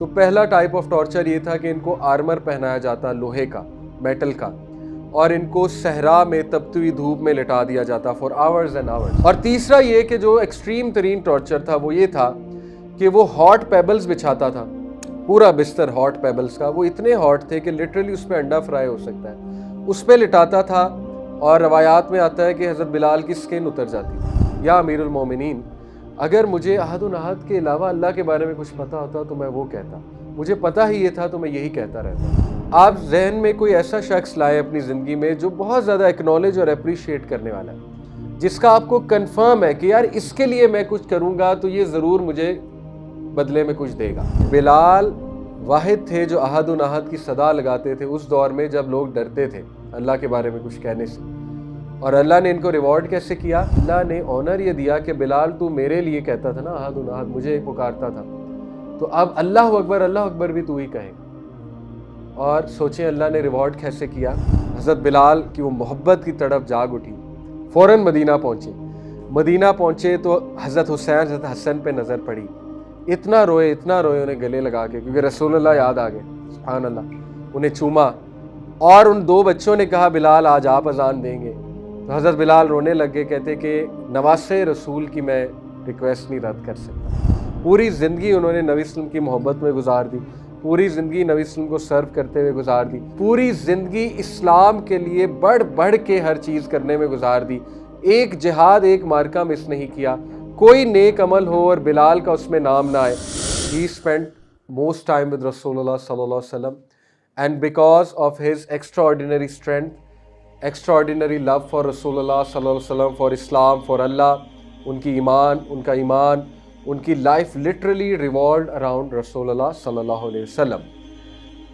تو پہلا type of torture یہ تھا کہ ان کو آرمر پہنایا جاتا لوہے کا، میٹل کا، اور ان کو صحرا میں تپتی ہوئی دھوپ میں لٹا دیا جاتا فار آورز اینڈ آورز۔ اور تیسرا یہ کہ جو ایکسٹریم ترین ٹارچر تھا وہ یہ تھا کہ وہ ہاٹ پیبلز بچھاتا تھا، پورا بستر ہاٹ پیبلز کا، وہ اتنے ہاٹ تھے کہ لٹرلی اس پہ انڈا فرائی ہو سکتا ہے، اس پہ لٹاتا تھا، اور روایات میں آتا ہے کہ حضرت بلال کی سکن اتر جاتی تھی۔ یا امیر المومنین، اگر مجھے احد احد کے علاوہ اللہ کے بارے میں کچھ پتا ہوتا تو میں وہ کہتا، مجھے پتا ہی یہ تھا تو میں یہی کہتا رہتا۔ آپ ذہن میں کوئی ایسا شخص لائے اپنی زندگی میں جو بہت زیادہ ایکنالج اور اپریشیٹ کرنے والا ہے، جس کا آپ کو کنفرم ہے کہ یار اس کے لیے میں کچھ کروں گا تو یہ ضرور مجھے بدلے میں کچھ دے گا۔ بلال واحد تھے جو احد احد کی صدا لگاتے تھے اس دور میں جب لوگ ڈرتے تھے اللہ کے بارے میں کچھ کہنے سے۔ اور اللہ نے ان کو ریوارڈ کیسے کیا؟ اللہ نے آنر یہ دیا کہ بلال تو میرے لیے کہتا تھا نا احد احد، مجھے پکارتا تھا، تو اب اللہ اکبر بھی تو ہی کہے گا۔ اور سوچیں اللہ نے ریوارڈ کیسے کیا۔ حضرت بلال کی وہ محبت کی تڑپ جاگ اٹھی، فوراً مدینہ پہنچے تو حضرت حسین حضرت حسن پہ نظر پڑی، اتنا روئے انہیں گلے لگا کے، کیونکہ رسول اللہ یاد آ گئے، سبحان اللہ، انہیں چوما، اور ان دو بچوں نے کہا بلال آج آپ اذان دیں گے، تو حضرت بلال رونے لگے، کہتے کہ نواسے رسول کی میں ریکویسٹ نہیں رد کر سکتا۔ پوری زندگی انہوں نے نبی وسلم کی محبت میں گزار دی، پوری زندگی نبی وسلم کو سرو کرتے ہوئے گزار دی، پوری زندگی اسلام کے لیے بڑھ کے ہر چیز کرنے میں گزار دی، ایک جہاد ایک مارکہ مس نہیں کیا، کوئی نیک عمل ہو اور بلال کا اس میں نام نہ آئے۔ He spent most time with Rasulullah sallallahu alaihi wasallam, and because of his extraordinary strength, extraordinary love for Rasulullah sallallahu alaihi wasallam, for Islam, for Allah, ان کا ایمان ان کی لائف لٹرلی ریوالوڈ اراؤنڈ رسول اللہ صلی اللہ علیہ وسلم۔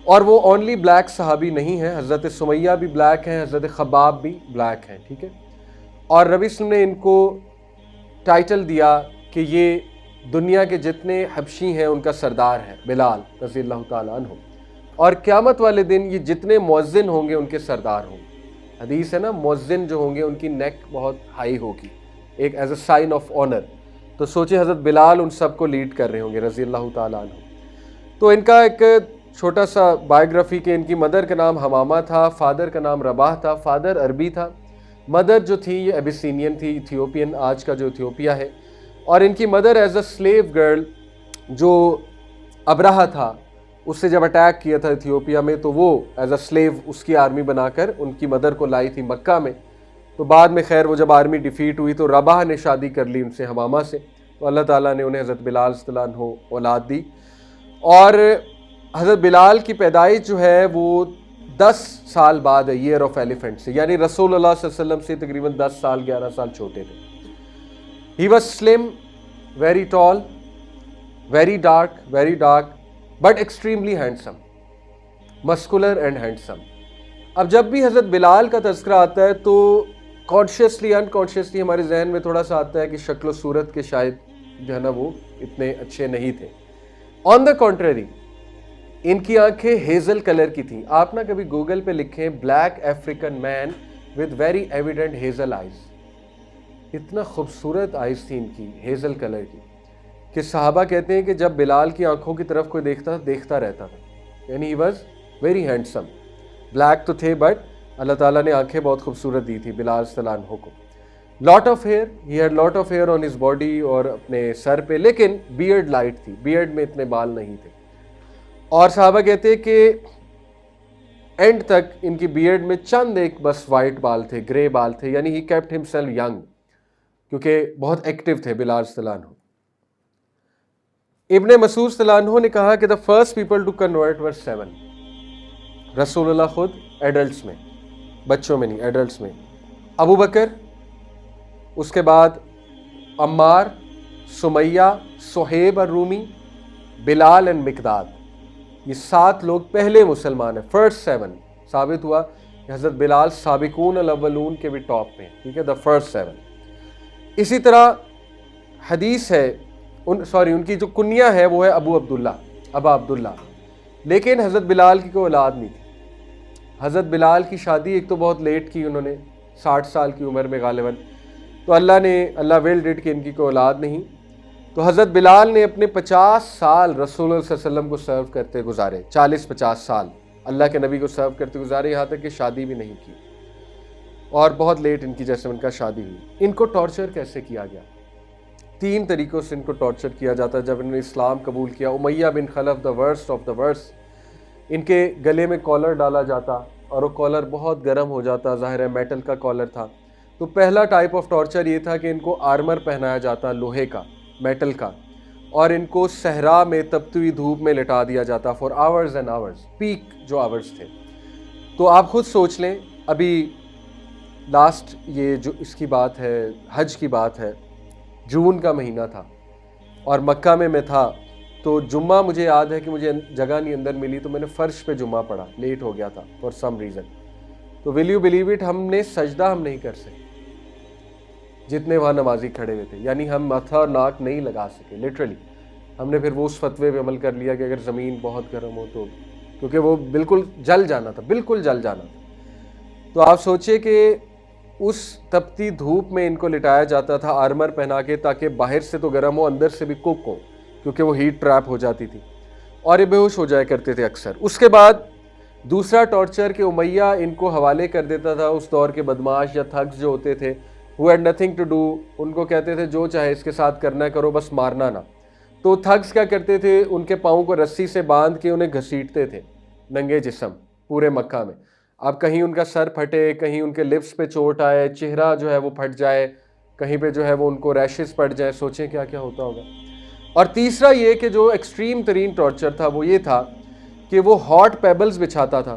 اور وہ اونلی بلیک صحابی نہیں ہیں، حضرت سمیہ بھی بلیک ہیں، حضرت خباب بھی بلیک ہیں، ٹھیک ہے۔ اور نبی صلی اللہ علیہ وسلم نے ان کو ٹائٹل دیا کہ یہ دنیا کے جتنے حبشی ہیں ان کا سردار ہے بلال رضی اللہ تعالیٰ عنہ، اور قیامت والے دن یہ جتنے مؤذن ہوں گے ان کے سردار ہوں گے۔ حدیث ہے نا، مؤذن جو ہوں گے ان کی نیک بہت ہائی ہوگی، ایک as a sign of honour. تو سوچیں حضرت بلال ان سب کو لیڈ کر رہے ہوں گے رضی اللہ تعالیٰ عنہ۔ تو ان کا ایک چھوٹا سا بائیوگرافی کہ ان کی مدر کا نام حمامہ تھا، فادر کا نام رباح تھا، فادر عربی تھا، مدر جو تھی یہ ابیسینین تھی، ایتھیوپین، آج کا جو ایتھیوپیا ہے۔ اور ان کی mother was a slave girl, جو ابرہہ تھا اس سے جب اٹیک کیا تھا ایتھیوپیا میں تو وہ ایز اے سلیو اس کی آرمی بنا کر ان کی مدر کو لائی تھی مکہ میں۔ تو بعد میں خیر وہ جب آرمی ڈیفیٹ ہوئی تو رباح نے شادی کر لی ان سے، حمامہ سے، تو اللہ تعالیٰ نے انہیں حضرت بلال صلی اللہ عنہ اولاد دی۔ اور حضرت بلال کی پیدائش جو ہے وہ 10 سال بعد ہے، ایئر آف ایلیفنٹ سے، یعنی رسول اللہ صلی اللہ علیہ وسلم سے تقریباً 10 سال 11 سال چھوٹے تھے۔ He was slim, very tall, very dark, but extremely handsome, muscular and handsome۔ اب جب بھی حضرت بلال کا تذکرہ آتا ہے تو کانشیسلی انکانشیسلی ہمارے ذہن میں تھوڑا سا آتا ہے کہ شکل و صورت کے شاید جو ہے نا وہ اتنے اچھے نہیں تھے۔ آن دا کنٹریری، ان کی آنکھیں ہیزل کلر کی تھیں۔ آپ نہ کبھی گوگل پہ لکھیں black African man with very evident hazel eyes, اتنا خوبصورت آئیز تھی ان کی ہیزل کلر کی کہ صحابہ کہتے ہیں کہ جب بلال کی آنکھوں کی طرف کوئی دیکھتا رہتا تھا، یعنی he was very handsome. Black تو تھے بٹ اللہ تعالیٰ نے آنکھیں بہت خوبصورت دی تھی بلال صلی اللہ عنہ کو۔ Lot of hair, he had lot of hair on his body, اور اپنے سر پہ، لیکن بیئرڈ لائٹ تھی، بیئرڈ میں اتنے بال نہیں تھے۔ اور صحابہ کہتے ہیں کہ اینڈ تک ان کی بیئرڈ میں چند ایک بس وائٹ بال تھے، گرے بال تھے، یعنی ہی کیپٹ ہمسیلف ینگ، کیونکہ بہت ایکٹیو تھے بلال صلی اللہ عنہ۔ ابن مسعود صلی اللہ عنہ نے کہا کہ the first people to convert were 7۔ رسول اللہ خود ایڈلٹس میں، بچوں میں نہیں، ایڈلٹس میں، ابو بکر، اس کے بعد عمار، سمیہ، صہیب الرومی، بلال اینڈ مقداد، یہ 7 لوگ پہلے مسلمان ہیں، فرسٹ 7۔ ثابت ہوا کہ حضرت بلال سابقون الاولون کے بھی ٹاپ میں، ٹھیک ہے، دا فرسٹ 7۔ اسی طرح حدیث ہے، ان کی جو کنیہ ہے وہ ہے ابا عبداللہ، لیکن حضرت بلال کی کوئی اولاد نہیں تھی۔ حضرت بلال کی شادی ایک تو بہت لیٹ کی انہوں نے، 60 سال کی عمر میں غالباً، تو اللہ ول ڈڈ کہ ان کی کوئی اولاد نہیں۔ تو حضرت بلال نے اپنے 50 سال رسول اللہ صلی اللہ علیہ وسلم کو سرو کرتے گزارے، 40-50 سال اللہ کے نبی کو سرو کرتے گزارے، یہاں تک کہ شادی بھی نہیں کی، اور بہت لیٹ ان کی جیسے ان کا شادی ہوئی۔ ان کو ٹارچر کیسے کیا گیا؟ 3 طریقوں سے ان کو ٹارچر کیا جاتا ہے جب انہوں نے اسلام قبول کیا۔ Umayyah bin Khalaf the worst of the worst, ان کے گلے میں کالر ڈالا جاتا اور وہ کالر بہت گرم ہو جاتا، ظاہر ہے میٹل کا کالر تھا۔ تو پہلا ٹائپ آف ٹارچر یہ تھا کہ ان کو آرمر پہنایا جاتا لوہے کا، میٹل کا، اور ان کو صحرا میں تپتی ہوئی دھوپ میں لٹا دیا جاتا for hours and hours, peak جو آورز تھے۔ تو آپ خود سوچ لیں، ابھی لاسٹ یہ جو اس کی بات ہے، حج کی بات ہے، جون کا مہینہ تھا اور مکہ میں تھا، تو جمعہ مجھے یاد ہے کہ مجھے جگہ نہیں اندر ملی، تو میں نے فرش پہ جمعہ پڑھا، لیٹ ہو گیا تھا فار سم ریزن۔ تو ول یو بلیو اٹ، ہم نے سجدہ ہم نہیں کر سکے جتنے وہاں نمازی کھڑے ہوئے تھے، یعنی ہم ماتھا اور ناک نہیں لگا سکے لٹرلی۔ ہم نے پھر وہ اس فتوے پہ عمل کر لیا کہ اگر زمین بہت گرم ہو تو، کیونکہ وہ بالکل جل جانا تھا، بالکل جل جانا تھا۔ تو آپ سوچیں کہ اس تپتی دھوپ میں ان کو لٹایا جاتا تھا آرمر پہنا کے، تاکہ باہر سے تو گرم ہو، اندر سے بھی کوک ہو، کیونکہ وہ ہیٹ ٹریپ ہو جاتی تھی، اور یہ بے ہوش ہو جایا کرتے تھے اکثر۔ اس کے بعد دوسرا ٹارچر کہ امیہ ان کو حوالے کر دیتا تھا اس دور کے بدماش یا تھگس جو ہوتے تھے، who had nothing to do، ان کو کہتے تھے جو چاہے اس کے ساتھ کرنا کرو، بس مارنا نہ۔ تو تھگس کیا کرتے تھے، ان کے پاؤں کو رسی سے باندھ کے انہیں گھسیٹتے تھے ننگے جسم پورے مکہ میں۔ اب کہیں ان کا سر پھٹے، کہیں ان کے لپس پہ چوٹ آئے، چہرہ جو ہے وہ پھٹ جائے، کہیں پہ جو ہے وہ ان کو ریشز پڑ جائیں، سوچیں کیا کیا ہوتا ہوگا۔ اور تیسرا یہ کہ جو ایکسٹریم ترین ٹارچر تھا وہ یہ تھا کہ وہ ہاٹ پیبلز بچھاتا تھا،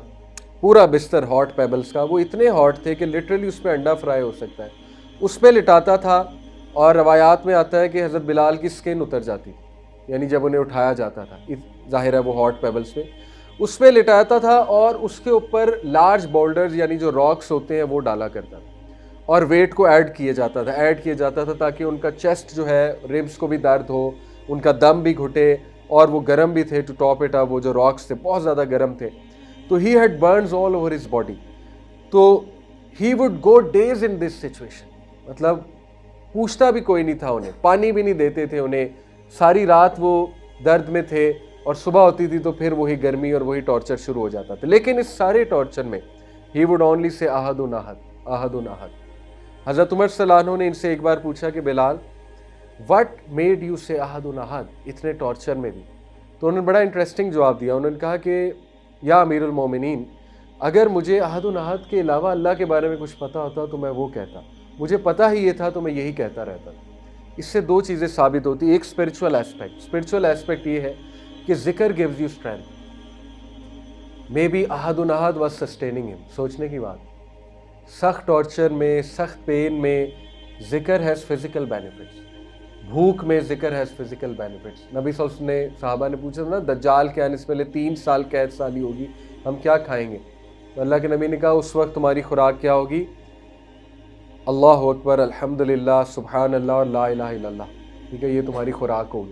پورا بستر ہاٹ پیبلز کا، وہ اتنے ہاٹ تھے کہ لٹرلی اس پہ انڈا فرائی ہو سکتا ہے، اس پہ لٹاتا تھا، اور روایات میں آتا ہے کہ حضرت بلال کی سکن اتر جاتی، یعنی جب انہیں اٹھایا جاتا تھا، ظاہر ہے وہ ہاٹ پیبلز پہ، اس پہ لٹاتا تھا، اور اس کے اوپر لارج بولڈرز یعنی جو راکس ہوتے ہیں وہ ڈالا کرتا تھا، اور ویٹ کو ایڈ کیا جاتا تھا تاکہ ان کا چیسٹ جو ہے، ریبس کو بھی درد ہو، ان کا دم بھی گھٹے، اور وہ گرم بھی تھے، ٹو ٹاپ اٹ اپ، وہ جو راکس تھے بہت زیادہ گرم تھے۔ تو he had burns all over his body, تو he would go days in this situation, مطلب پوچھتا بھی کوئی نہیں تھا انہیں، پانی بھی نہیں دیتے تھے انہیں، ساری رات وہ درد میں تھے، اور صبح ہوتی تھی تو پھر وہی گرمی اور وہی ٹارچر شروع ہو جاتا تھا۔ لیکن اس سارے ٹارچر میں ہی وڈ اونلی سے احد احد احد۔ حضرت عمر صلی اللہ عنہ نے ان سے ایک بار پوچھا کہ بلال وٹ میڈ یو سے احد احد، اتنے ٹارچر میں بھی؟ تو انہوں نے بڑا انٹرسٹنگ جواب دیا، انہوں نے کہا کہ یا امیر المومنین، اگر مجھے احد احد کے علاوہ اللہ کے بارے میں کچھ پتہ ہوتا تو میں وہ کہتا، مجھے پتہ ہی یہ تھا تو میں یہی کہتا رہتا۔ اس سے 2 چیزیں ثابت ہوتی، ایک اسپرچول ایسپیکٹ یہ ہے کہ ذکر gives you strength، maybe Uhud Uhud was sustaining him۔ سوچنے کی بات، سخت ٹارچر میں، سخت پین میں ذکر has physical benefits، بھوک میں ذکر has physical benefits۔ نبی صلی اللہ علیہ وسلم نے صحابہ نے پوچھا تھا نا، دجال کے آنے سے پہلے 3 سال قید سالی ہوگی، ہم کیا کھائیں گے؟ تو اللہ کے نبی نے کہا اس وقت تمہاری خوراک کیا ہوگی؟ اللہ اکبر، الحمدللہ، سبحان اللہ اور لا الہ الا اللہ، ٹھیک ہے، یہ تمہاری خوراک ہوگی۔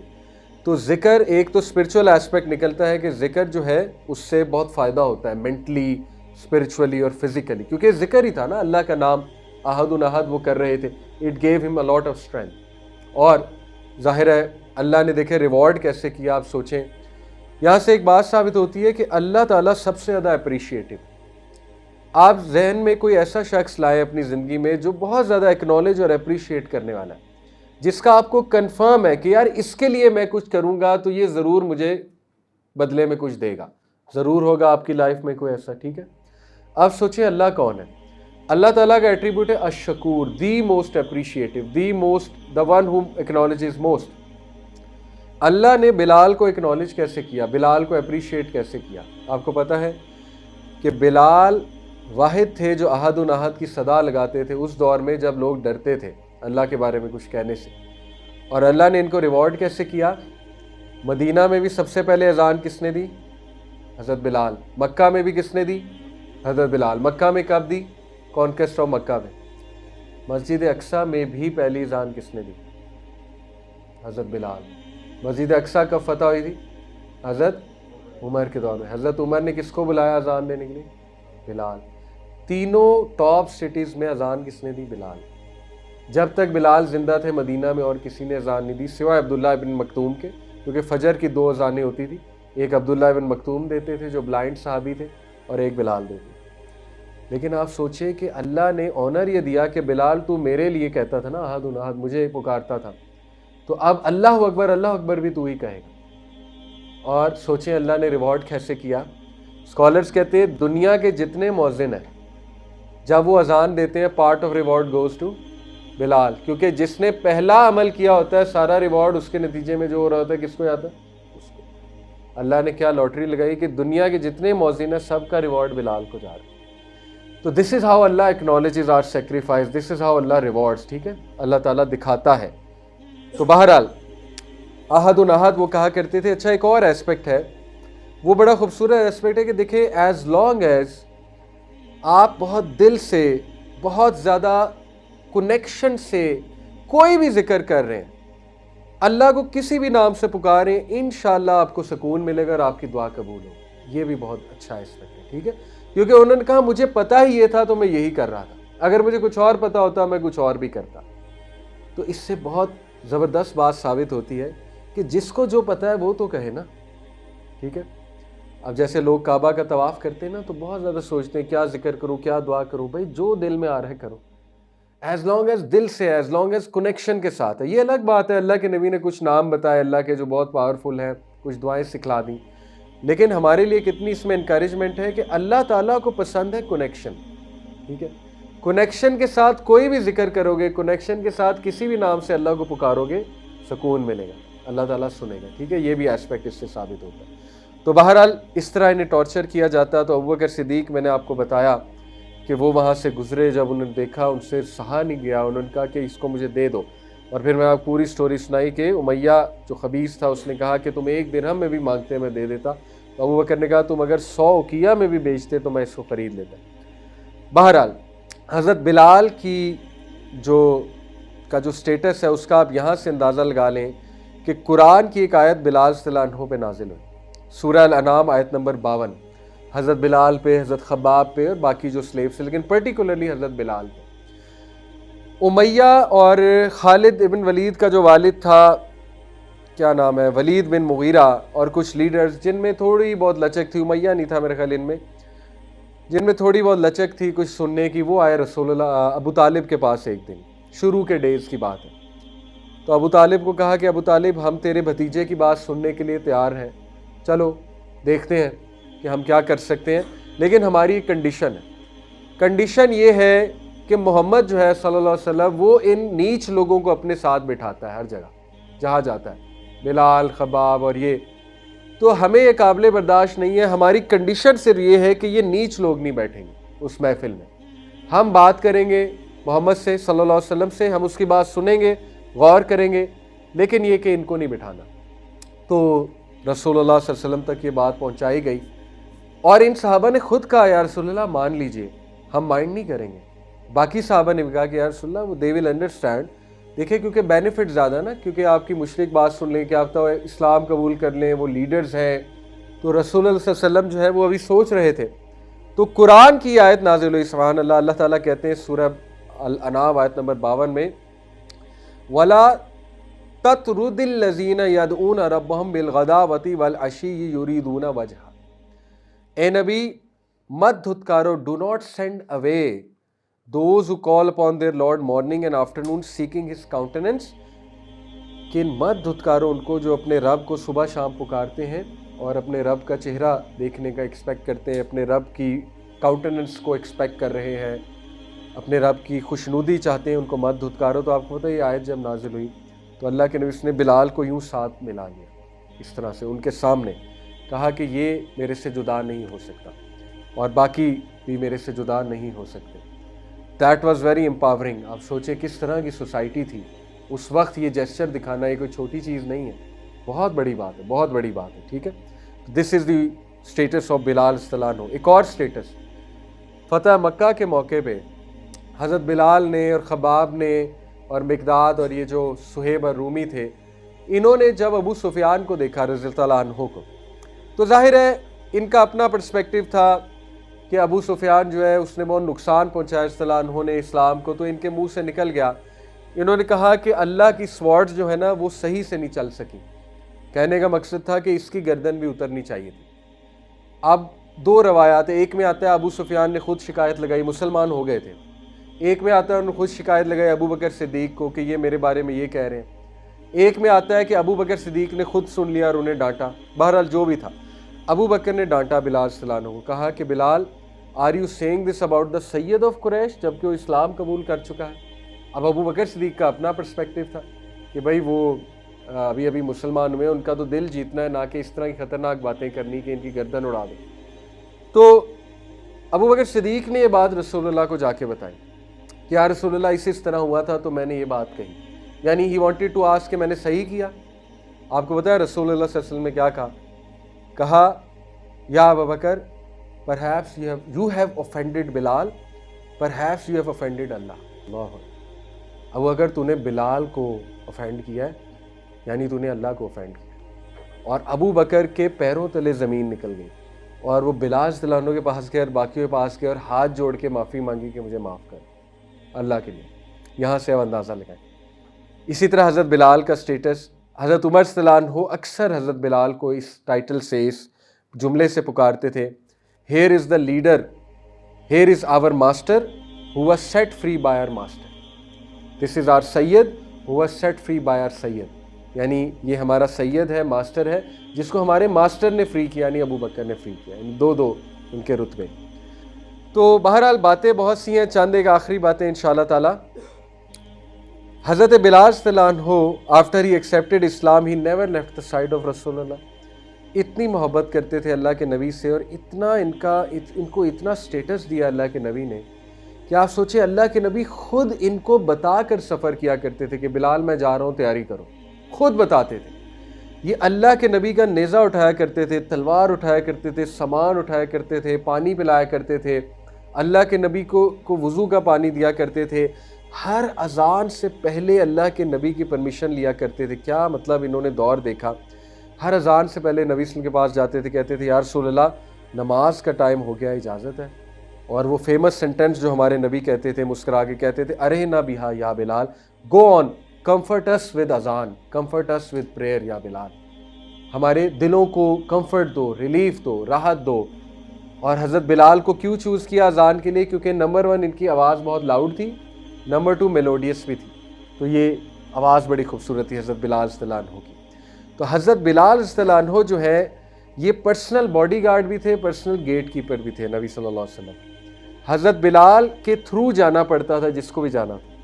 تو ذکر ایک تو اسپرچول ایسپیکٹ نکلتا ہے کہ ذکر جو ہے اس سے بہت فائدہ ہوتا ہے، مینٹلی، اسپرچولی اور فزیکلی، کیونکہ ذکر ہی تھا نا، اللہ کا نام احد احد وہ کر رہے تھے، اٹ گیو ہم اے لاٹ آف اسٹرینتھ۔ اور ظاہر ہے اللہ نے دیکھے ریوارڈ کیسے کیا، آپ سوچیں، یہاں سے ایک بات ثابت ہوتی ہے کہ اللہ تعالیٰ سب سے زیادہ اپریشیٹو۔ آپ ذہن میں کوئی ایسا شخص لائیں اپنی زندگی میں جو بہت زیادہ ایکنالج اور اپریشیٹ کرنے والا ہے، جس کا آپ کو کنفرم ہے کہ یار اس کے لیے میں کچھ کروں گا تو یہ ضرور مجھے بدلے میں کچھ دے گا، ضرور ہوگا آپ کی لائف میں کوئی ایسا، ٹھیک ہے۔ اب سوچیں اللہ کون ہے؟ اللہ تعالیٰ کا ایٹریبیوٹ ہے الشکور، the most appreciative, the most, the one whom acknowledges most. اللہ نے بلال کو ایکنالج کیسے کیا، بلال کو اپریشیٹ کیسے کیا؟ آپ کو پتہ ہے کہ بلال واحد تھے جو احد احد کی صدا لگاتے تھے اس دور میں جب لوگ ڈرتے تھے اللہ کے بارے میں کچھ کہنے سے، اور اللہ نے ان کو ریوارڈ کیسے کیا؟ مدینہ میں بھی سب سے پہلے اذان کس نے دی؟ حضرت بلال۔ مکہ میں بھی کس نے دی؟ حضرت بلال۔ مکہ میں کب دی؟ کانکسٹ آف مکہ میں۔ مسجد اقصیٰ میں بھی پہلی اذان کس نے دی؟ حضرت بلال۔ مسجد اقصیٰ کب فتح ہوئی تھی؟ حضرت عمر کے دور میں۔ حضرت عمر نے کس کو بلایا اذان دینے کے لیے؟ بلال۔ تینوں ٹاپ سٹیز میں اذان کس نے دی؟ بلال۔ جب تک بلال زندہ تھے مدینہ میں اور کسی نے اذان نہیں دی سوائے عبداللہ ابن مکتوم کے، کیونکہ فجر کی 2 اذانیں ہوتی تھی، ایک عبداللہ ابن مکتوم دیتے تھے جو بلائنڈ صحابی تھے، اور ایک بلال دیتے تھے۔ لیکن آپ سوچیں کہ اللہ نے آنر یہ دیا کہ بلال تو میرے لیے کہتا تھا نا احد احد، مجھے پکارتا تھا، تو اب اللہ اکبر بھی تو ہی کہے گا۔ اور سوچیں اللہ نے ریوارڈ کیسے کیا۔ اسکالرز کہتے ہیں دنیا کے جتنے مؤذن ہیں جب وہ اذان دیتے ہیں part of reward goes to Bilal, کیونکہ جس نے پہلا عمل کیا ہوتا ہے سارا ریوارڈ اس کے نتیجے میں جو ہو رہا ہوتا ہے کس کو جاتا ہے؟ اس کو۔ اللہ نے کیا لاٹری لگائی کہ دنیا کے جتنے مؤذن ہیں سب کا ریوارڈ بلال کو جا رہا ہے۔ تو دس از ہاؤ اللہ acknowledges our sacrifice, this is how اللہ ریوارڈز، ٹھیک ہے، اللہ تعالیٰ دکھاتا ہے۔ تو بہرحال احد احد وہ کہا کرتے تھے۔ اچھا ایک اور ایسپیکٹ ہے، وہ بڑا خوبصورت ایسپیکٹ ہے کہ دیکھیں ایز لانگ ایز آپ بہت دل سے، بہت زیادہ کنیکشن سے کوئی بھی ذکر کر رہے ہیں، اللہ کو کسی بھی نام سے پکاریں، انشاءاللہ آپ کو سکون ملے گا اور آپ کی دعا قبول ہوگی۔ یہ بھی بہت اچھا ایسپیکٹ ہے، ٹھیک ہے، کیونکہ انہوں نے کہا مجھے پتہ ہی یہ تھا تو میں یہی کر رہا تھا، اگر مجھے کچھ اور پتہ ہوتا میں کچھ اور بھی کرتا۔ تو اس سے بہت زبردست بات ثابت ہوتی ہے کہ جس کو جو پتہ ہے وہ تو کہے نا، ٹھیک ہے۔ اب جیسے لوگ کعبہ کا طواف کرتے ہیں نا تو بہت زیادہ سوچتے ہیں کیا ذکر کروں، کیا دعا کروں، بھائی جو دل میں آ رہا ہے کرو، ایز لانگ ایز دل سے، ایز لانگ ایز کنیکشن کے ساتھ ہے۔ یہ الگ بات ہے اللہ کے نبی نے کچھ نام بتائے اللہ کے جو بہت پاورفل ہیں، کچھ دعائیں سکھلا دیں، لیکن ہمارے لیے کتنی اس میں انکریجمنٹ ہے کہ اللہ تعالیٰ کو پسند ہے کنیکشن، ٹھیک ہے، کنیکشن کے ساتھ کوئی بھی ذکر کرو گے، کنیکشن کے ساتھ کسی بھی نام سے اللہ کو پکارو گے، سکون ملے گا، اللہ تعالیٰ سنے گا، ٹھیک ہے۔ یہ بھی ایسپیکٹ اس سے ثابت ہوتا ہے۔ تو بہرحال اس طرح انہیں ٹارچر کیا جاتا۔ تو ابوبکر صدیق میں نے آپ کو بتایا کہ وہ وہاں سے گزرے، جب انہوں نے دیکھا ان سے سہا نہیں گیا، انہوں نے کہا کہ اس کو مجھے دے دو، اور پھر میں آپ پوری سٹوری سنائی کہ امیہ جو خبیث تھا اس نے کہا کہ تم 1 درہم میں بھی مانگتے میں دے دیتا، تو ابوبکر نے کہا تم اگر 100 اقیہ میں بھی بیچتے تو میں اس کو خرید لیتا۔ بہرحال حضرت بلال کی جو سٹیٹس ہے اس کا آپ یہاں سے اندازہ لگا لیں کہ قرآن کی ایک آیت بلال صلی اللہ عنہ پہ نازل ہوئی، سورہ الانعام آیت نمبر 52، حضرت بلال پہ، حضرت خباب پہ اور باقی جو سلیو سے، لیکن پرٹیکولرلی حضرت بلال پہ۔ امیہ اور خالد ابن ولید کا جو والد تھا، کیا نام ہے، ولید بن مغیرہ، اور کچھ لیڈرز جن میں تھوڑی بہت لچک تھی، امیہ نہیں تھا میرے خیال ان میں، جن میں تھوڑی بہت لچک تھی کچھ سننے کی، وہ آئے رسول اللہ ابو طالب کے پاس ایک دن، شروع کے ڈیز کی بات ہے۔ تو ابو طالب کو کہا کہ ابو طالب ہم تیرے بھتیجے کی بات سننے کے لیے تیار ہیں، چلو دیکھتے ہیں کہ ہم کیا کر سکتے ہیں، لیکن ہماری ایک کنڈیشن ہے۔ کنڈیشن یہ ہے کہ محمد جو ہے صلی اللہ علیہ وسلم وہ ان نیچ لوگوں کو اپنے ساتھ بٹھاتا ہے ہر جگہ جہاں جاتا ہے، بلال، خباب اور یہ، تو ہمیں یہ قابل برداشت نہیں ہے۔ ہماری کنڈیشن صرف یہ ہے کہ یہ نیچ لوگ نہیں بیٹھیں گے اس محفل میں، ہم بات کریں گے محمد سے صلی اللہ علیہ وسلم سے، ہم اس کی بات سنیں گے، غور کریں گے، لیکن یہ کہ ان کو نہیں بٹھانا۔ تو رسول اللہ صلی اللہ علیہ وسلم تک یہ بات پہنچائی گئی، اور ان صحابہ نے خود کہا یا رسول اللہ مان لیجئے، ہم مائنڈ نہیں کریں گے۔ باقی صحابہ نے بھی کہا کہ یا رسول اللہ وہ دے ول انڈرسٹینڈ، دیکھیں کیونکہ بینیفٹ زیادہ نا، کیونکہ آپ کی مشرک بات سن لیں، کہ آپ تو اسلام قبول کر لیں، وہ لیڈرز ہیں، تو رسول اللہ صلی اللہ علیہ وسلم جو ہے وہ ابھی سوچ رہے تھے۔ تو قرآن کی آیت نازل ہوئی، سبحان اللہ، اللہ تعالیٰ کہتے ہیں سورہ الانعام آیت نمبر 52 میں، وَلَا تَطْرُدِ الَّذِينَ يَدْعُونَ رَبَّهُمْ بِالْغَدَاوَةِ وَالْعَشِيِّ يُرِيدُونَ وَجْهَهُ، اے نبی مت دھتکارو، do not send away those who call upon their Lord morning and afternoon seeking his countenance، کہ مت دھتکارو ان کو جو اپنے رب کو صبح شام پکارتے ہیں اور اپنے رب کا چہرہ دیکھنے کا ایکسپیکٹ کرتے ہیں، اپنے رب کی کاؤنٹننس کو ایکسپیکٹ کر رہے ہیں، اپنے رب کی خوشنودی چاہتے ہیں، ان کو مت دھتکارو۔ تو آپ کو پتہ ہے یہ آیت جب نازل ہوئی تو اللہ کے نبی نے بلال کو یوں ساتھ ملا لیا، اس طرح سے ان کے سامنے کہا کہ یہ میرے سے جدا نہیں ہو سکتا اور باقی بھی میرے سے جدا نہیں ہو سکتے۔ That was very empowering. آپ سوچیں کس طرح کی سوسائٹی تھی اس وقت، یہ جیسچر دکھانا یہ کوئی چھوٹی چیز نہیں ہے، بہت بڑی بات ہے، بہت بڑی بات ہے، ٹھیک ہے۔ دس از دی اسٹیٹس آف بلال رضی اللہ عنہ۔ ایک اور اسٹیٹس، فتح مکہ کے موقع پہ حضرت بلال نے اور خباب نے اور مقداد اور یہ جو صہیب الرومی تھے، انہوں نے جب ابو سفیان کو دیکھا رضی اللہ عنہ کو، تو ظاہر ہے ان کا اپنا پرسپیکٹیو تھا کہ ابو سفیان جو ہے اس نے بہت نقصان پہنچایا رضی اللہ عنہ نے اسلام کو، تو ان کے منہ سے نکل گیا انہوں نے کہا کہ اللہ کی سواڈز جو ہے نا وہ صحیح سے نہیں چل سکی. کہنے کا مقصد تھا کہ اس کی گردن بھی اترنی چاہیے تھی. اب دو روایات ہیں. ایک میں آتا ہے ابو سفیان نے خود شکایت لگائی, مسلمان ہو گئے تھے. ایک میں آتا ہے انہوں نے خود شکایت لگائی ابو بکر صدیق کو کہ یہ میرے بارے میں یہ کہہ رہے ہیں. ایک میں آتا ہے کہ ابو بکر صدیق نے خود سن لیا اور انہیں ڈانٹا. بہرحال جو بھی تھا, ابو بکر نے ڈانٹا بلال صلی اللہ عنہ کو, کہا کہ Bilal are you saying this about the سید آف قریش, جبکہ وہ اسلام قبول کر چکا ہے. اب ابو بکر صدیق کا اپنا پرسپیکٹیو تھا کہ بھائی وہ ابھی مسلمان ہوئے, ان کا تو دل جیتنا ہے, نہ کہ اس طرح کی خطرناک باتیں کرنی کہ ان کی گردن اڑا دیں. تو ابو بکر صدیق نے یہ بات رسول اللہ کو جا کے بتائی کہ یا رسول اللہ اس طرح ہوا تھا تو میں نے یہ بات کہی. یعنی ہی وانٹیڈ ٹو آسک کہ میں نے صحیح کیا. آپ کو بتایا رسول اللہ صلی اللہ علیہ وسلم نے کیا کہا یا ابو بکر perhaps you have offended Bilal, perhaps you have offended اللہ. اب اگر تو نے بلال کو offend کیا ہے یعنی تو نے اللہ کو offend کیا. اور ابو بکر کے پیروں تلے زمین نکل گئی اور وہ بلال صلی اللہ عنہ کے پاس گئے اور باقیوں کے پاس گئے اور ہاتھ جوڑ کے معافی مانگی کہ مجھے معاف کر اللہ کے لیے. یہاں سے اب اندازہ لگائیں. اسی طرح حضرت بلال کا سٹیٹس, حضرت عمر صلی اللہ عنہ اکثر حضرت بلال کو اس ٹائٹل سے, اس جملے سے پکارتے تھے, Here is the leader, here is our master who was set free by our master. This is our Sayyid who was set free by our Sayyid. یعنی یہ ہمارا سید ہے, ماسٹر ہے, جس کو ہمارے ماسٹر نے فری کیا, یعنی ابو بکر نے فری کیا. یعنی دو ان کے رتبے. تو بہرحال باتیں بہت سی ہیں, چاند ایک آخری باتیں انشاءاللہ تعالی. حضرت بلال صلی اللہ عنہ after he accepted Islam he never left the side of رسول اللہ. اتنی محبت کرتے تھے اللہ کے نبی سے اور اتنا ان کو اتنا سٹیٹس دیا اللہ کے نبی نے کہ آپ سوچیں اللہ کے نبی خود ان کو بتا کر سفر کیا کرتے تھے کہ بلال میں جا رہا ہوں تیاری کرو, خود بتاتے تھے. یہ اللہ کے نبی کا نیزہ اٹھایا کرتے تھے, تلوار اٹھایا کرتے تھے, سامان اٹھایا کرتے تھے, پانی پلایا کرتے تھے, اللہ کے نبی کو وضو کا پانی دیا کرتے تھے, ہر اذان سے پہلے اللہ کے نبی کی پرمیشن لیا کرتے تھے. کیا مطلب انہوں نے دور دیکھا. ہر اذان سے پہلے نبی صلی اللہ علیہ وسلم کے پاس جاتے تھے, کہتے تھے یا رسول اللہ نماز کا ٹائم ہو گیا, اجازت ہے. اور وہ فیمس سینٹنس جو ہمارے نبی کہتے تھے, مسکرا کے کہتے تھے, ارے نہ بہا یا بلال, گو آن, کمفرٹ اس ود اذان, کمفرٹ اس ود پریئر یا بلال. ہمارے دلوں کو کمفرٹ دو, ریلیف دو, راحت دو. اور حضرت بلال کو کیوں چوز کیا اذان کے لیے؟ کیونکہ نمبر 1 ان کی آواز بہت لاؤڈ تھی, نمبر 2 میلوڈیس بھی تھی. تو یہ آواز بڑی خوبصورت تھی حضرت بلال صلی اللہ عنہ کی. تو حضرت بلال صلی اللہ عنہ جو ہے یہ پرسنل باڈی گارڈ بھی تھے, پرسنل گیٹ کیپر بھی تھے نبی صلی اللہ علیہ وسلم. حضرت بلال کے تھرو جانا پڑتا تھا جس کو بھی جانا تھا.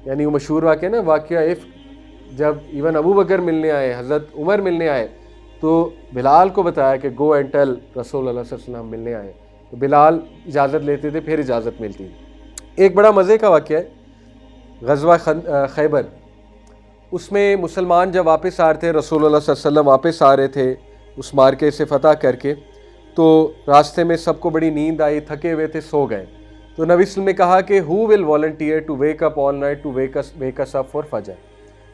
یعنی وہ مشہور واقعہ نا, واقعہ جب ایون ابو بکر ملنے آئے, حضرت عمر ملنے آئے, تو بلال کو بتایا کہ گو اینڈ ٹیل رسول اللہ صلی اللہ علیہ وسلم ملنے آئے. تو بلال اجازت لیتے تھے, پھر اجازت ملتی. ایک بڑا مزے کا واقعہ ہے غزوہ خیبر. اس میں مسلمان جب واپس آ رہے تھے, رسول اللہ صلی اللہ علیہ وسلم واپس آ رہے تھے اس مارکے سے فتح کر کے, تو راستے میں سب کو بڑی نیند آئی, تھکے ہوئے تھے, سو گئے. تو نبی صلی اللہ علیہ وسلم نے کہا کہ who will volunteer to wake up all night to wake us up for فجر,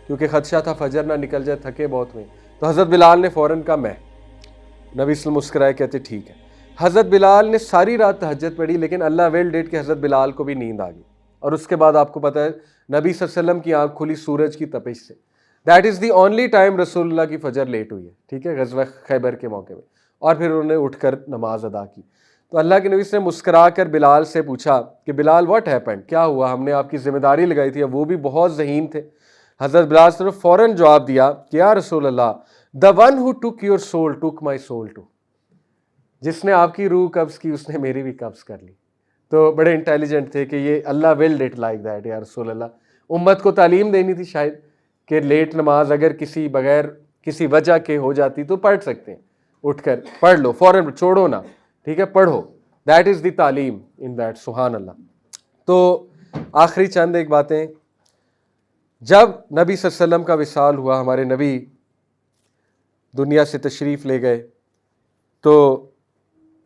کیونکہ خدشہ تھا فجر نہ نکل جائے, تھکے بہت ہوئے. تو حضرت بلال نے فوراً کہا میں. نبی صلی اللہ علیہ وسلم مسکرائے, کہتے ٹھیک ہے. حضرت بلال نے ساری رات تہجد پڑھی, لیکن اللہ ویل ڈیڈ کہ حضرت بلال کو بھی نیند آ گئی. اور اس کے بعد آپ کو پتہ ہے نبی صلی اللہ علیہ وسلم کی آنکھ کھلی سورج کی تپش سے. That is the only time رسول اللہ کی فجر لیٹ ہوئی ہے, ٹھیک ہے, غزوہ خیبر کے موقع میں. اور پھر انہوں نے اٹھ کر نماز ادا کی. تو اللہ کے نبی سے مسکرا کر بلال سے پوچھا کہ بلال واٹ ہیپنڈ, کیا ہوا, ہم نے آپ کی ذمہ داری لگائی تھی. وہ بھی بہت ذہین تھے. حضرت بلال سے فوراً جواب دیا کہ یا رسول اللہ, the one who took your soul took my soul too. جس نے آپ کی روح قبض کی اس نے میری بھی قبض کر لی. تو بڑے انٹیلیجنٹ تھے کہ یہ اللہ ول ڈٹ لائک دیٹ. یا رسول اللہ, امت کو تعلیم دینی تھی شاید کہ لیٹ نماز اگر کسی بغیر کسی وجہ کے ہو جاتی تو پڑھ سکتے ہیں, اٹھ کر پڑھ لو, فوراً چھوڑو نا, ٹھیک ہے, پڑھو. دیٹ از دی تعلیم ان دیٹ. سبحان اللہ. تو آخری چند ایک باتیں. جب نبی صلی اللہ علیہ وسلم کا وصال ہوا, ہمارے نبی دنیا سے تشریف لے گئے, تو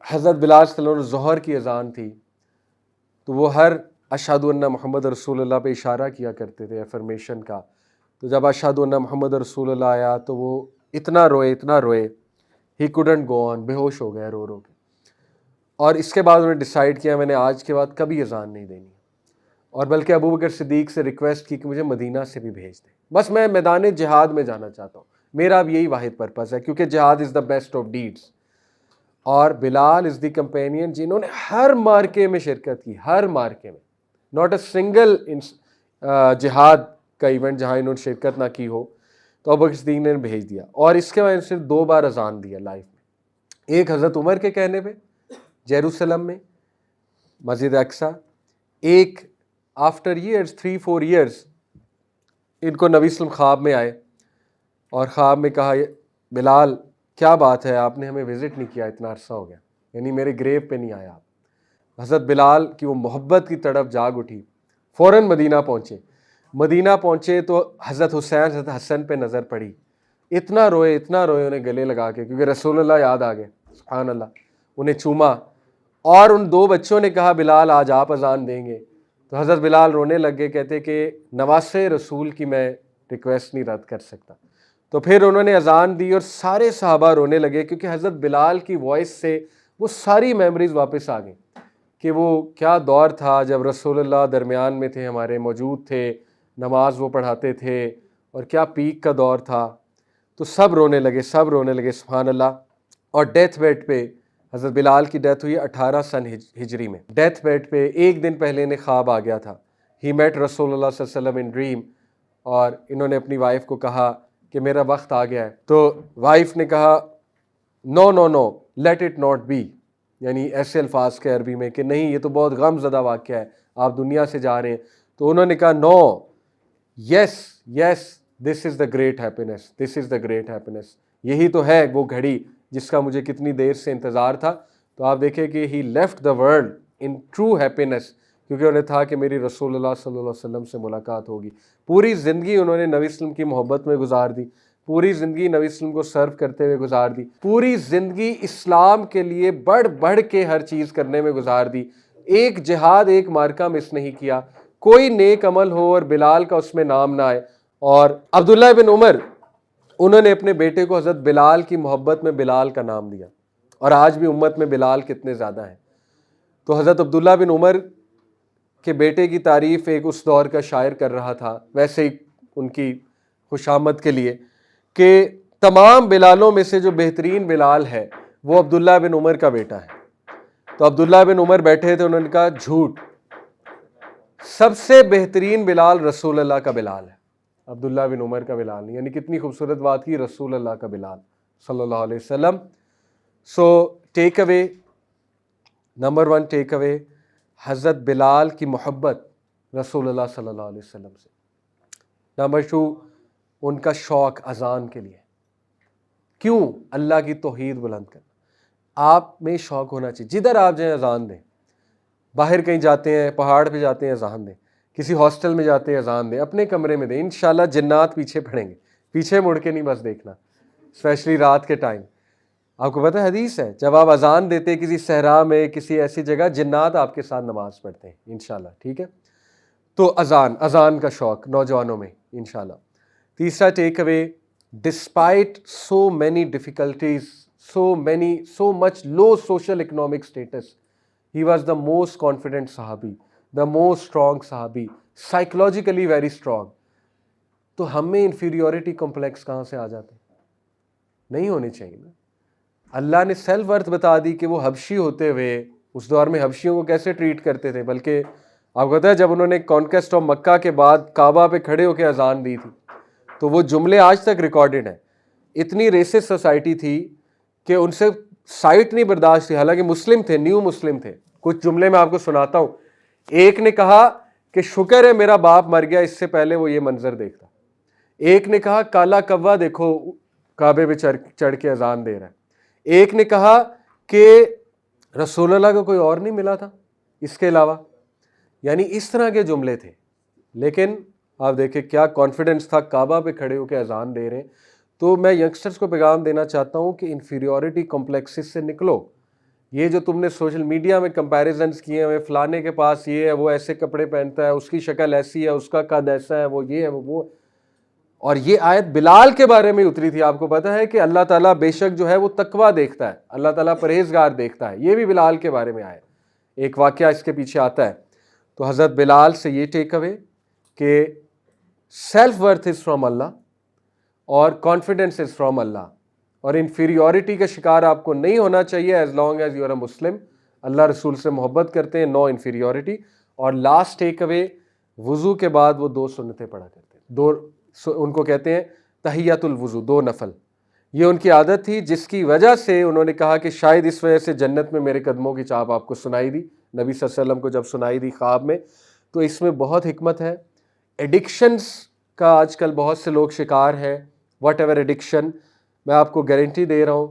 حضرت بلال صلی اللہ علیہ وسلم ظہر کی اذان تھی, تو وہ ہر اشہد ان محمد رسول اللہ پہ اشارہ کیا کرتے تھے, افرمیشن کا. تو جب اشہد ان محمد رسول اللہ آیا تو وہ اتنا روئے, ہی کوڈنٹ گو آن, بے ہوش ہو گئے رو کے. اور اس کے بعد انہوں نے ڈیسائیڈ کیا میں نے آج کے بعد کبھی اذان نہیں دینی. اور بلکہ ابو بکر صدیق سے ریکویسٹ کی کہ مجھے مدینہ سے بھی بھیج دیں، بس میں میدان جہاد میں جانا چاہتا ہوں، میرا اب یہی واحد پرپس ہے، کیونکہ جہاد از دا بیسٹ آف ڈیڈس۔ اور بلال از دی کمپینین جنہوں نے ہر مارکے میں شرکت کی، ہر مارکے میں، ناٹ اے سنگل جہاد کا ایونٹ جہاں انہوں نے شرکت نہ کی ہو، تو ابو بکر صدیق نے بھیج دیا۔ اور اس کے بعد صرف 2 بار اذان دیا لائف میں، ایک حضرت عمر کے کہنے پہ جیروسلم میں مسجد اقصیٰ، ایک آفٹر ایئرس 3-4 ایئرس ان کو نبی صلی اللہ علیہ وسلم خواب میں آئے اور خواب میں کہا بلال کیا بات ہے، آپ نے ہمیں وزٹ نہیں کیا، اتنا عرصہ ہو گیا، یعنی میرے گریو پہ نہیں آیا آپ۔ حضرت بلال کی وہ محبت کی تڑپ جاگ اٹھی، فوراً مدینہ پہنچے تو حضرت حسین حضرت حسن پہ نظر پڑی، اتنا روئے انہیں گلے لگا کے، کیونکہ رسول اللہ یاد آ گئے، سبحان اللہ، انہیں چوما، اور ان 2 بچوں نے کہا بلال آج آپ اذان دیں گے، تو حضرت بلال رونے لگ گئے، کہتے کہ نواسے رسول کی میں ریکویسٹ نہیں رد کر سکتا۔ تو پھر انہوں نے اذان دی اور سارے صحابہ رونے لگے، کیونکہ حضرت بلال کی وائس سے وہ ساری میموریز واپس آ گئیں کہ وہ کیا دور تھا جب رسول اللہ درمیان میں تھے، ہمارے موجود تھے، نماز وہ پڑھاتے تھے، اور کیا پیک کا دور تھا۔ تو سب رونے لگے سبحان اللہ۔ اور ڈیتھ بیڈ پہ حضرت بلال کی ڈیتھ ہوئی 18 سن ہجری میں، ڈیتھ بیڈ پہ ایک دن پہلے انہیں خواب آ گیا تھا، ہی میٹ رسول اللہ صلی اللہ علیہ وسلم ان ڈریم، اور انہوں نے اپنی وائف کو کہا کہ میرا وقت آ گیا ہے، تو وائف نے کہا نو لیٹ اٹ ناٹ بی، یعنی ایسے الفاظ کے عربی میں کہ نہیں، یہ تو بہت غم زدہ واقعہ ہے، آپ دنیا سے جا رہے ہیں۔ تو انہوں نے کہا نو، یس دس از دا گریٹ ہیپینس، یہی تو ہے وہ گھڑی جس کا مجھے کتنی دیر سے انتظار تھا۔ تو آپ دیکھیں کہ he left the world in true happiness, کیونکہ انہیں تھا کہ میری رسول اللہ صلی اللہ علیہ وسلم سے ملاقات ہوگی۔ پوری زندگی انہوں نے نبی وسلم کی محبت میں گزار دی، پوری زندگی نبی وسلم کو سرو کرتے ہوئے گزار دی، پوری زندگی اسلام کے لیے بڑھ کے ہر چیز کرنے میں گزار دی، ایک جہاد ایک مارکہ مس نہیں کیا، کوئی نیک عمل ہو اور بلال کا اس میں نام نہ آئے۔ اور عبداللہ بن عمر، انہوں نے اپنے بیٹے کو حضرت بلال کی محبت میں بلال کا نام دیا، اور آج بھی امت میں بلال کتنے زیادہ ہیں۔ تو حضرت عبداللہ بن عمر کے بیٹے کی تعریف ایک اس دور کا شاعر کر رہا تھا، ویسے ہی ان کی خوشامد کے لیے، کہ تمام بلالوں میں سے جو بہترین بلال ہے وہ عبداللہ بن عمر کا بیٹا ہے۔ تو عبداللہ بن عمر بیٹھے تھے، انہوں نے کہا جھوٹ، سب سے بہترین بلال رسول اللہ کا بلال ہے، عبداللہ بن عمر کا بلال نہیں۔ یعنی کتنی خوبصورت بات کی، رسول اللہ کا بلال صلی اللہ علیہ وسلم۔ سو ٹیک اوے نمبر 1، ٹیک اوے حضرت بلال کی محبت رسول اللہ صلی اللہ علیہ وسلم سے۔ نمبر 2، ان کا شوق اذان کے لیے، کیوں؟ اللہ کی توحید بلند کرنا۔ آپ میں شوق ہونا چاہیے، جدھر آپ جائیں اذان دیں، باہر کہیں جاتے ہیں، پہاڑ پہ جاتے ہیں اذان دیں، کسی ہاسٹل میں جاتے ہیں اذان دیں، اپنے کمرے میں دیں، انشاءاللہ جنات پیچھے پڑیں گے، پیچھے مڑ کے نہیں بس دیکھنا، اسپیشلی رات کے ٹائم۔ آپ کو پتہ ہے حدیث ہے، جب آپ اذان دیتے کسی صحرا میں، کسی ایسی جگہ، جنات آپ کے ساتھ نماز پڑھتے ہیں انشاءاللہ، ٹھیک ہے؟ تو اذان کا شوق نوجوانوں میں انشاءاللہ۔ تیسرا take away, despite so many difficulties, so much low social economic status, he was the most confident sahabi, the most strong sahabi, psychologically very strong۔ تو ہم میں انفیریورٹی کمپلیکس کہاں سے آ جاتے ہیں؟ نہیں ہونے چاہیے نا۔ اللہ نے سیلف ورتھ بتا دی کہ وہ حبشی ہوتے ہوئے اس دور میں حبشیوں کو کیسے ٹریٹ کرتے تھے، بلکہ آپ کو پتہ ہے جب انہوں نے کانکویسٹ آف مکہ کے بعد کعبہ پہ کھڑے ہو کے اذان دی تھی، تو وہ جملے آج تک ریکارڈڈ ہیں۔ اتنی ریسسٹ سوسائٹی تھی کہ ان سے سائٹ نہیں برداشت تھی، حالانکہ مسلم تھے، نیو مسلم تھے۔ کچھ جملے میں آپ کو سناتا ہوں۔ ایک نے کہا کہ شکر ہے میرا باپ مر گیا، اس سے پہلے وہ یہ منظر دیکھتا۔ ایک نے کہا کالا کوا دیکھو کعبے پہ چڑھ کے اذان دے رہا ہے۔ ایک نے کہا کہ رسول اللہ کو کوئی اور نہیں ملا تھا اس کے علاوہ۔ یعنی اس طرح کے جملے تھے، لیکن آپ دیکھیں کیا کانفیڈنس تھا، کعبہ پہ کھڑے ہو کے اذان دے رہے ہیں۔ تو میں ینگسٹرز کو پیغام دینا چاہتا ہوں کہ انفیریورٹی کمپلیکسز سے نکلو۔ یہ جو تم نے سوشل میڈیا میں کمپیریزنز کیے ہیں، فلانے کے پاس یہ ہے، وہ ایسے کپڑے پہنتا ہے، اس کی شکل ایسی ہے، اس کا قد ایسا ہے، وہ یہ ہے، وہ۔ اور یہ آیت بلال کے بارے میں اتری تھی۔ آپ کو پتہ ہے کہ اللہ تعالیٰ بے شک جو ہے وہ تقویٰ دیکھتا ہے، اللہ تعالیٰ پرہیزگار دیکھتا ہے، یہ بھی بلال کے بارے میں آیا، ایک واقعہ اس کے پیچھے آتا ہے۔ تو حضرت بلال سے یہ ٹیک اوے کہ سیلف ورتھ از فرام اللہ اور کانفیڈنس از فرام اللہ, اور انفیریورٹی کا شکار آپ کو نہیں ہونا چاہیے as long as you are a Muslim. اللہ رسول سے محبت کرتے ہیں, نو انفیریورٹی. اور لاسٹ ٹیک اوے, وضو کے بعد وہ 2 سنتیں پڑھا کرتے ہیں, ان کو کہتے ہیں تحیۃ الوضو, 2 نفل. یہ ان کی عادت تھی, جس کی وجہ سے انہوں نے کہا کہ شاید اس وجہ سے جنت میں میرے قدموں کی چاپ آپ کو سنائی دی, نبی صلی اللہ علیہ وسلم کو جب سنائی دی خواب میں. تو اس میں بہت حکمت ہے. ایڈکشنز کا آج کل بہت سے لوگ شکار ہیں, واٹ ایور ایڈکشن, میں آپ کو گارنٹی دے رہا ہوں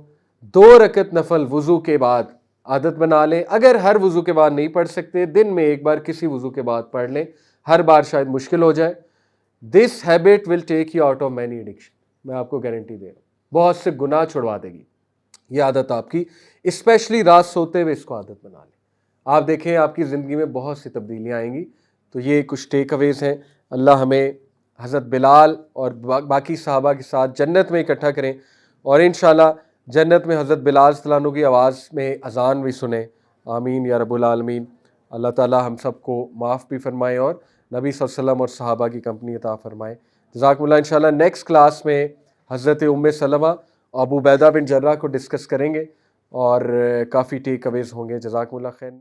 2 رکعت نفل وضو کے بعد عادت بنا لیں. اگر ہر وضو کے بعد نہیں پڑھ سکتے, دن میں ایک بار کسی وضو کے بعد پڑھ لیں, ہر بار شاید مشکل ہو جائے. This habit will take you out of many addiction, میں آپ کو گارنٹی دے رہا ہوں, بہت سے گناہ چھڑوا دے گی یہ عادت آپ کی. اسپیشلی رات سوتے ہوئے اس کو عادت بنا لیں, آپ دیکھیں آپ کی زندگی میں بہت سی تبدیلیاں آئیں گی. تو یہ کچھ ٹیک اویز ہیں. اللہ ہمیں حضرت بلال اور باقی صحابہ کے ساتھ جنت میں اکٹھا کریں, اور انشاءاللہ جنت میں حضرت بلال صلی اللہ عنہ کی آواز میں اذان بھی سنیں. آمین یا رب العالمین. اللہ تعالی ہم سب کو معاف بھی فرمائے اور نبی صلی اللہ علیہ وسلم اور صحابہ کی کمپنی عطا فرمائے. جزاکم اللہ. انشاءاللہ نیکسٹ کلاس میں حضرت سلمہ ابو عبیدہ بن جرح کو ڈسکس کریں گے, اور کافی ٹیک اویز ہوں گے. جزاکم اللہ خیر.